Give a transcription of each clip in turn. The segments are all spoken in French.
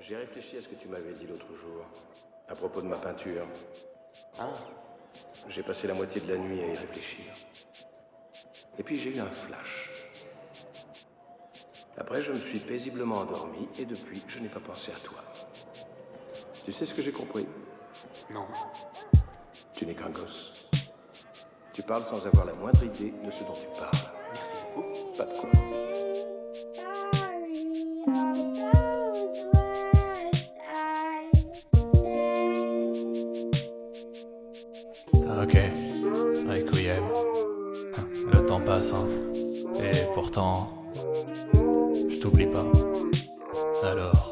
J'ai réfléchi à ce que tu m'avais dit l'autre jour, à propos de ma peinture. Ah, J'ai passé la moitié de la nuit à y réfléchir. Et puis j'ai eu un flash. Après, je me suis paisiblement endormi et depuis, je n'ai pas pensé à toi. Tu sais ce que j'ai compris? non. Tu n'es qu'un gosse. Tu parles sans avoir la moindre idée de ce dont tu parles. Merci beaucoup. Pas de quoi. Ok, Requiem. Le temps passe, hein. Et pourtant, je t'oublie pas. Alors.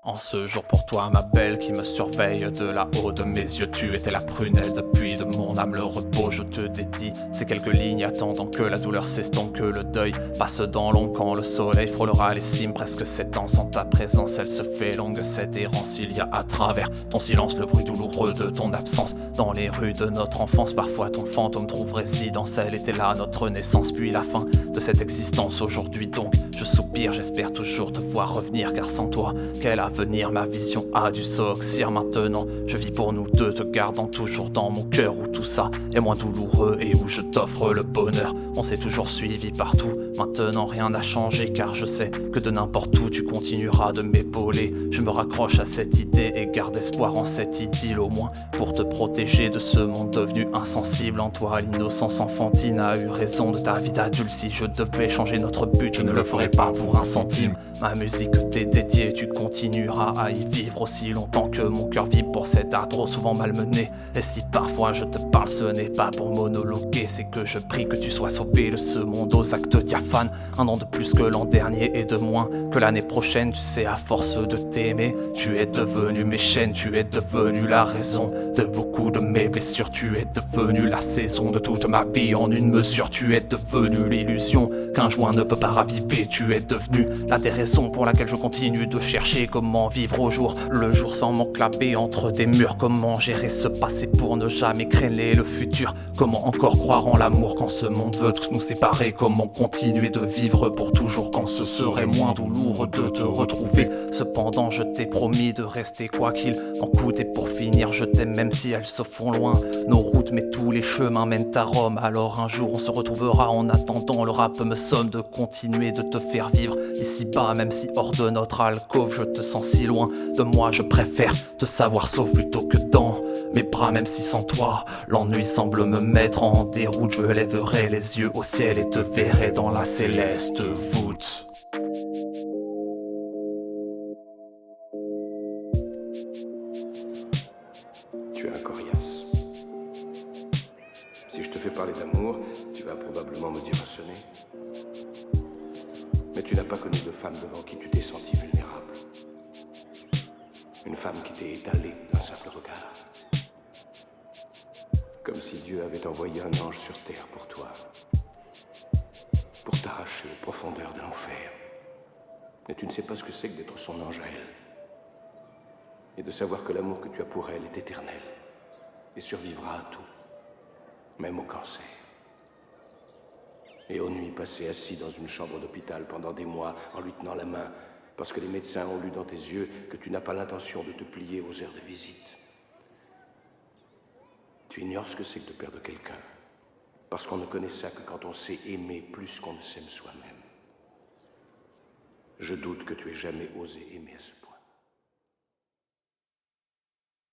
En ce jour pour toi, ma belle qui me surveille de là-haut de mes yeux, tu étais la prunelle depuis de mon âme le repos, je te dédie ces quelques lignes attendant que la douleur s'estompe, que le deuil passe dans l'ombre quand le soleil frôlera les cimes. Presque 7 ans sans ta présence, elle se fait longue cette errance. Il y a à travers ton silence le bruit douloureux de ton absence dans les rues de notre enfance. Parfois ton fantôme trouve résidence, elle était là notre naissance, puis la fin de cette existence. Aujourd'hui donc je soupire, j'espère toujours te voir revenir, car sans toi, quel avenir, ma vision a dû s'oxyre. Maintenant je vis pour nous deux, te gardant toujours dans mon cœur, où tout ça est moins douloureux et où je t'offre le bonheur. On s'est toujours suivi partout, maintenant rien n'a changé, car je sais que de n'importe où tu continueras de m'épauler. Je me raccroche à cette idée et garde espoir en cette idylle, au moins pour te protéger de ce monde devenu insensible. En toi l'innocence enfantine a eu raison de ta vie d'adulte. Si je devais changer notre but, je ne le ferais pas pour un centime. Ma musique t'est dédiée, tu continueras à y vivre aussi longtemps que mon cœur vibre pour cet art trop souvent malmené. Et si parfois je te parle, ce n'est pas pour monologuer, c'est que je prie que tu sois sauvé de ce monde aux actes diaphanes. Un an de plus que l'an dernier et de moins que l'année prochaine. Tu sais, à force de t'aimer, tu es devenu mes chaînes, tu es devenu la raison de beaucoup de mes blessures. Tu es devenu la saison de toute ma vie en une mesure. Tu es devenu l'illusion qu'un joint ne peut pas raviver. Tu es devenu l'intéressant pour laquelle je continue de chercher comment vivre au jour le jour sans m'enclaver entre des murs. Comment gérer ce passé pour ne jamais craindre le futur. Comment encore croire en l'amour quand ce monde veut tous nous séparer. Comment continuer de vivre pour toujours quand ce serait moins douloureux de te retrouver. Cependant je t'ai promis de rester quoi qu'il en coûte, et pour finir je t'aime même si elles se font loin. Nos routes mais tous les chemins mènent à Rome. Alors un jour on se retrouvera. En attendant le rap me somme de continuer de te faire vivre ici bas, même si hors de notre alcôve je te sens si loin de moi. Je préfère te savoir sauf plutôt que dans mes bras, même si sans toi l'ennui semble me mettre en déroute. Je lèverai les yeux au ciel et te verrai dans la céleste voûte. Tu es un coriace. Si je te fais parler d'amour, tu vas probablement me dire un sonnet. Mais tu n'as pas connu de femme devant qui tu t'es senti vulnérable. Une femme qui t'est étalée d'un simple regard. Comme si Dieu avait envoyé un ange sur terre pour toi. Pour t'arracher aux profondeurs de l'enfer. Mais tu ne sais pas ce que c'est que d'être son ange à elle. Et de savoir que l'amour que tu as pour elle est éternel. Et survivra à tout. Même au cancer. Et aux nuits passées assis dans une chambre d'hôpital pendant des mois en lui tenant la main parce que les médecins ont lu dans tes yeux que tu n'as pas l'intention de te plier aux heures de visite. Tu ignores ce que c'est que de perdre quelqu'un parce qu'on ne connaît ça que quand on sait aimer plus qu'on ne s'aime soi-même. Je doute que tu aies jamais osé aimer à ce point.